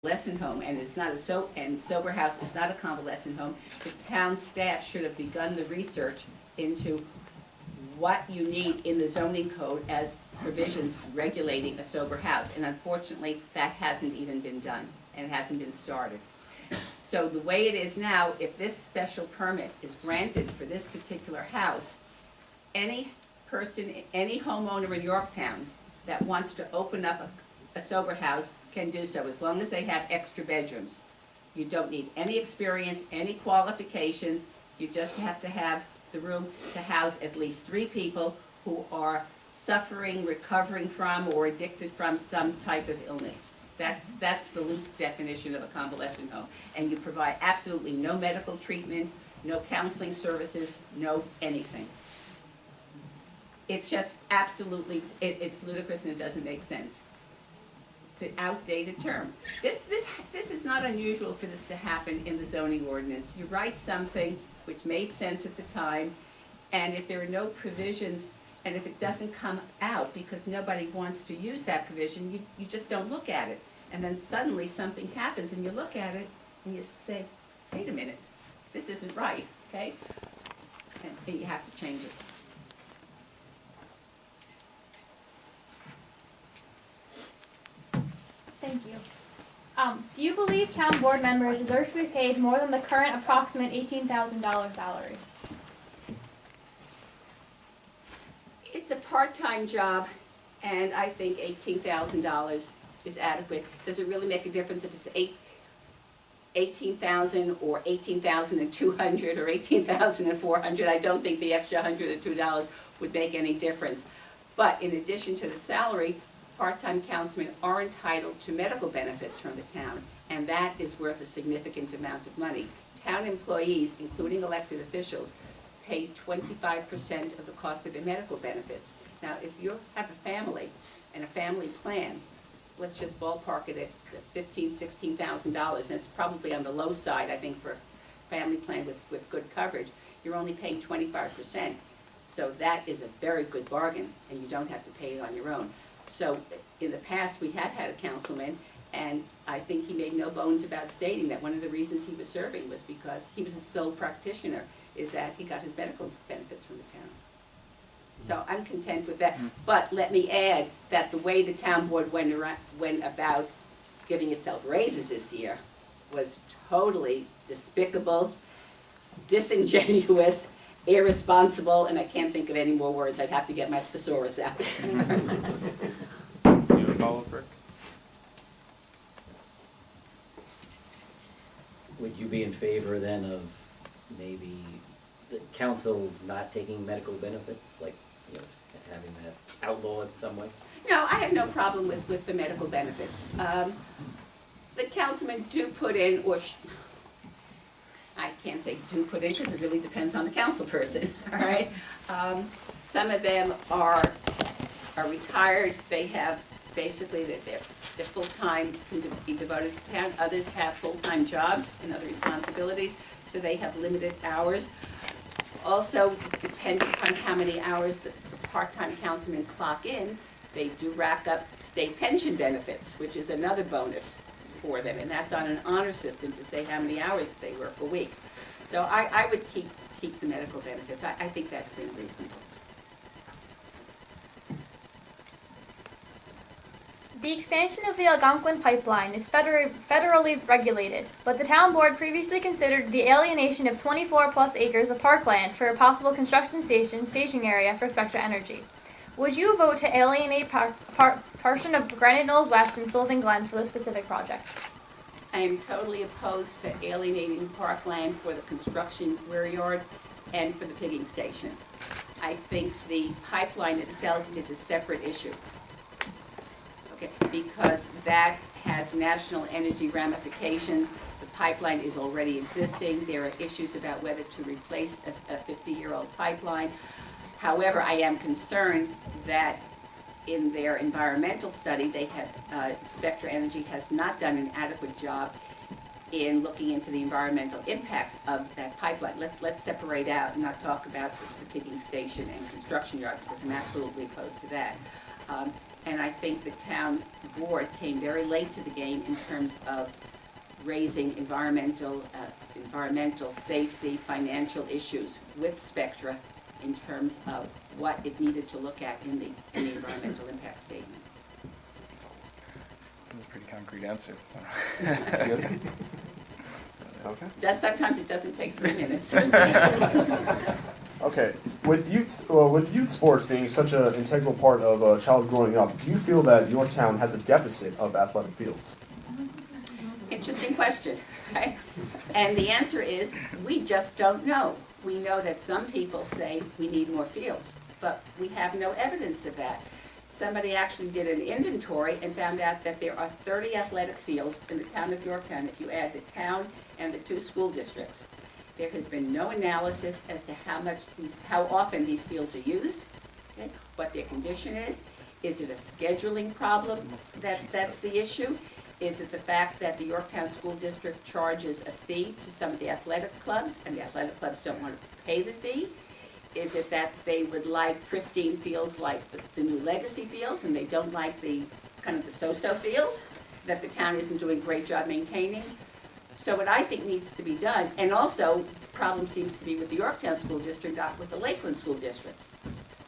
convalescent home, and it's not and sober house is not a convalescent home. The town staff should have begun the research into what you need in the zoning code as provisions regulating a sober house, and unfortunately, that hasn't even been done, and it hasn't been started. So the way it is now, if this special permit is granted for this particular house, any person, any homeowner in Yorktown that wants to open up a sober house can do so, as long as they have extra bedrooms. You don't need any experience, any qualifications, you just have to have the room to house at least 3 people who are suffering, recovering from, or addicted from some type of illness. That's the loose definition of a convalescent home. And you provide absolutely no medical treatment, no counseling services, no anything. It's just absolutely, it's ludicrous and it doesn't make sense. It's an outdated term. This is not unusual for this to happen in the zoning ordinance. You write something which made sense at the time, and if there are no provisions, and if it doesn't come out because nobody wants to use that provision, you just don't look at it. And then suddenly something happens and you look at it and you say, wait a minute, this isn't right, okay? And you have to change it. Thank you. Do you believe town board members deserve to be paid more than the current approximate $18,000 salary? It's a part-time job, and I think $18,000 is adequate. Does it really make a difference if it's $18,000 or $18,200 or $18,400? I don't think the extra $102 would make any difference. But in addition to the salary, part-time councilmen are entitled to medical benefits from the town, and that is worth a significant amount of money. Town employees, including elected officials, pay 25% of the cost of their medical benefits. Now, if you have a family and a family plan, let's just ballpark it at $15,000, $16,000. That's probably on the low side, I think, for a family plan with good coverage. You're only paying 25%. So that is a very good bargain, and you don't have to pay it on your own. So in the past, we have had a councilman, and I think he made no bones about stating that one of the reasons he was serving was because he was a sole practitioner, is that he got his medical benefits from the town. So I'm content with that. But let me add that the way the town board went about giving itself raises this year was totally despicable, disingenuous, irresponsible, and I can't think of any more words. I'd have to get my thesaurus out. Do you have a follow-up, Rick? Would you be in favor then of maybe the council not taking medical benefits, like, you know, having that outlawed some way? No, I have no problem with the medical benefits. The councilmen do put in, or I can't say do put in because it really depends on the council person, all right? Some of them are retired. They have basically that they're full-time, can be devoted to town. Others have full-time jobs and other responsibilities, so they have limited hours. Also, depending on how many hours the part-time councilmen clock in, they do rack up state pension benefits, which is another bonus for them, and that's on an honor system to say how many hours they work a week. So I would keep the medical benefits. I think that's been reasonable. The expansion of the Algonquin pipeline is federally regulated, but the town board previously considered the alienation of 24+ acres of parkland for a possible construction staging area for Spectra Energy. Would you vote to alienate portion of Granite Knolls West and Sylvan Glen for the specific project? I am totally opposed to alienating parkland for the construction rear yard and for the pigging station. I think the pipeline itself is a separate issue. Okay, because that has national energy ramifications. The pipeline is already existing. There are issues about whether to replace a 50-year-old pipeline. However, I am concerned that in their environmental study, they have, Spectra Energy has not done an adequate job in looking into the environmental impacts of that pipeline. Let's separate out and not talk about the pigging station and construction yard, because I'm absolutely opposed to that. And I think the town board came very late to the game in terms of raising environmental safety, financial issues with Spectra in terms of what it needed to look at in the environmental impact statement. That was a pretty concrete answer. Okay. Sometimes it doesn't take 3 minutes. Okay. With youth sports being such an integral part of a child growing up, do you feel that Yorktown has a deficit of athletic fields? Interesting question, right? And the answer is, we just don't know. We know that some people say we need more fields, but we have no evidence of that. Somebody actually did an inventory and found out that there are 30 athletic fields in the town of Yorktown if you add the town and the 2 school districts. There has been no analysis as to how often these fields are used, okay, what their condition is. Is it a scheduling problem that's the issue? Is it the fact that the Yorktown School District charges a fee to some of the athletic clubs and the athletic clubs don't want to pay the fee? Is it that they would like pristine fields like the new Legacy fields and they don't like the kind of the so-so fields that the town isn't doing a great job maintaining? So what I think needs to be done, and also the problem seems to be with the Yorktown School District, not with the Lakeland School District.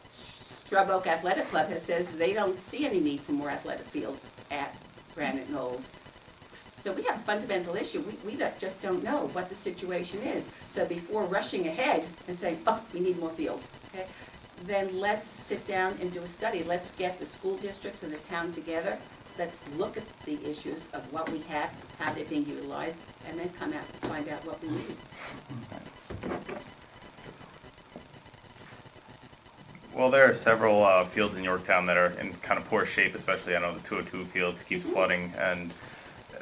Scrub Oak Athletic Club says they don't see any need for more athletic fields at Granite Knolls. So we have a fundamental issue. We just don't know what the situation is. So before rushing ahead and saying, oh, we need more fields, okay, then let's sit down and do a study. Let's get the school districts and the town together. Let's look at the issues of what we have, how they're being utilized, and then come out and find out what we need. Well, there are several fields in Yorktown that are in kind of poor shape, especially I know the 202 fields keep flooding, and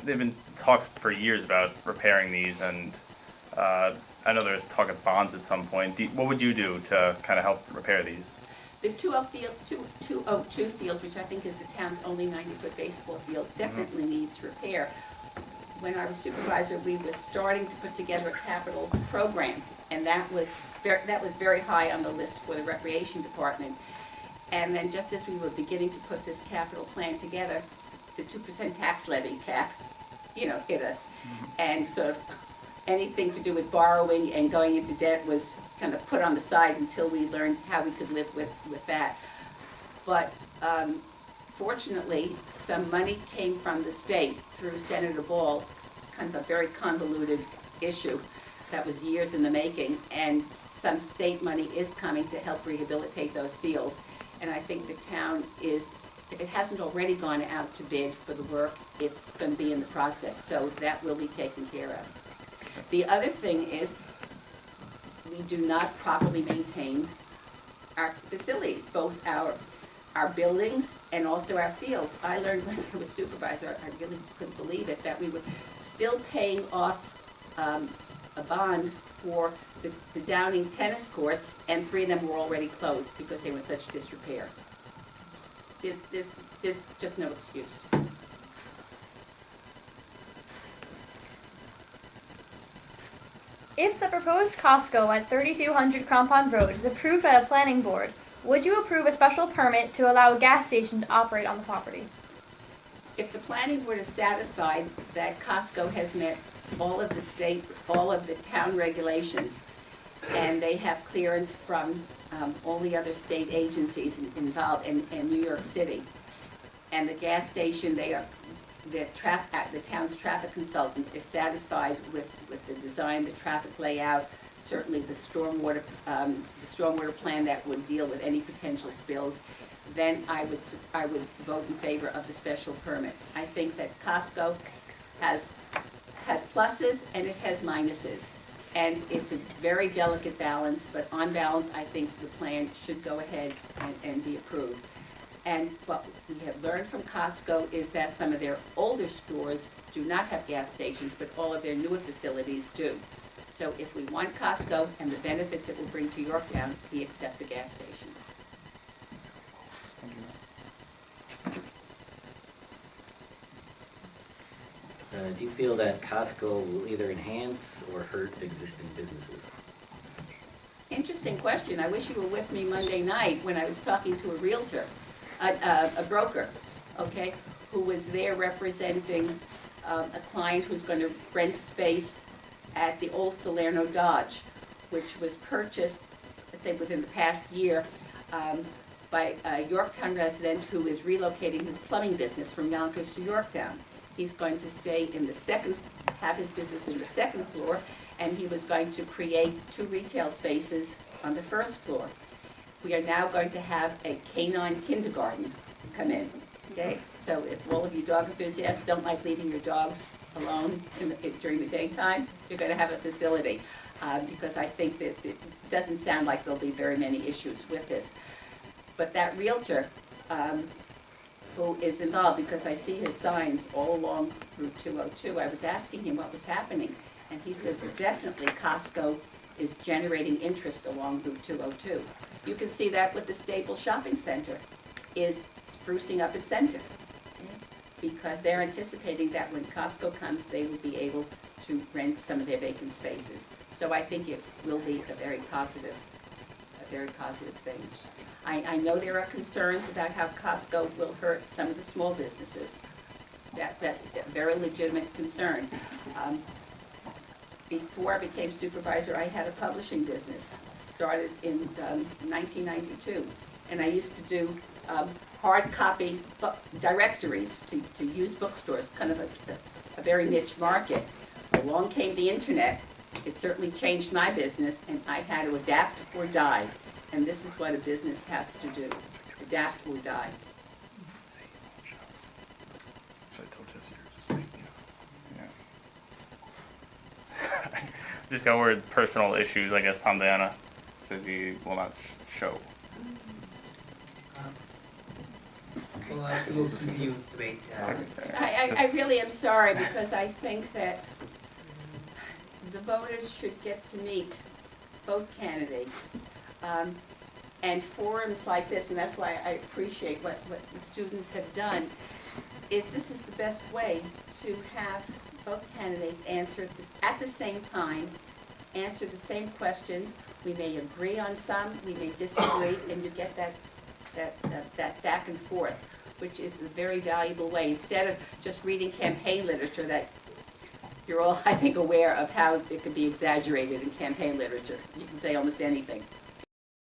they've been talks for years about repairing these, and I know there's talk of bonds at some point. What would you do to kind of help repair these? The 202 fields, which I think is the town's only 90-foot baseball field, definitely needs repair. When I was supervisor, we were starting to put together a capital program, and that was very high on the list for the recreation department. And then just as we were beginning to put this capital plan together, the 2% tax levy cap, hit us. And sort of anything to do with borrowing and going into debt was kind of put on the side until we learned how we could live with that. But fortunately, some money came from the state through Senator Ball, kind of a very convoluted issue that was years in the making, and some state money is coming to help rehabilitate those fields. And I think the town is, if it hasn't already gone out to bid for the work, it's going to be in the process, so that will be taken care of. The other thing is, we do not properly maintain our facilities, both our buildings and also our fields. I learned when I was supervisor, I really couldn't believe it, that we were still paying off a bond for the Downing tennis courts, and 3 of them were already closed because they were in such disrepair. There's just no excuse. If the proposed Costco at 3200 Crampon Road is approved by the planning board, would you approve a special permit to allow a gas station to operate on the property? If the planning board is satisfied that Costco has met all of the town regulations, and they have clearance from all the other state agencies involved in New York City, and the gas station, the town's traffic consultant is satisfied with the design, the traffic layout, certainly the stormwater plan that would deal with any potential spills, then I would vote in favor of the special permit. I think that Costco has pluses and it has minuses, and it's a very delicate balance, but on balance, I think the plan should go ahead and be approved. And what we have learned from Costco is that some of their older stores do not have gas stations, but all of their newer facilities do. So if we want Costco and the benefits it will bring to Yorktown, we accept the gas station. Do you feel that Costco will either enhance or hurt existing businesses? Interesting question. I wish you were with me Monday night when I was talking to a realtor. a broker, okay, who was there representing a client who's going to rent space at the old Salerno Dodge, which was purchased, let's say, within the past year by a Yorktown resident who is relocating his plumbing business from Yonkers to Yorktown. He's going to stay in the second, have his business in the second floor, and he was going to create 2 retail spaces on the first floor. We are now going to have a canine kindergarten come in, okay? So if all of you dog enthusiasts don't like leaving your dogs alone during the daytime, you're going to have a facility, because I think that it doesn't sound like there'll be very many issues with this. But that realtor who is involved, because I see his signs all along Route 202, I was asking him what was happening, and he says definitely Costco is generating interest along Route 202. You can see that with the Staples Shopping Center is sprucing up its center, because they're anticipating that when Costco comes, they will be able to rent some of their vacant spaces. So I think it will be a very positive thing. I know there are concerns about how Costco will hurt some of the small businesses. That's a very legitimate concern. Before I became supervisor, I had a publishing business, started in 1992, and I used to do hard copy directories to use bookstores, kind of a very niche market. Along came the internet. It certainly changed my business, and I had to adapt or die. And this is what a business has to do, adapt or die. Just got word personal issues. I guess Tom Diana says he will not show. Well, we'll continue to debate. I really am sorry, because I think that the voters should get to meet both candidates. And forums like this, and that's why I appreciate what the students have done, is this is the best way to have both candidates answer at the same time, answer the same questions. We may agree on some, we may disagree, and you get that back and forth, which is a very valuable way. Instead of just reading campaign literature that you're all, I think, aware of how it can be exaggerated in campaign literature. You can say almost anything.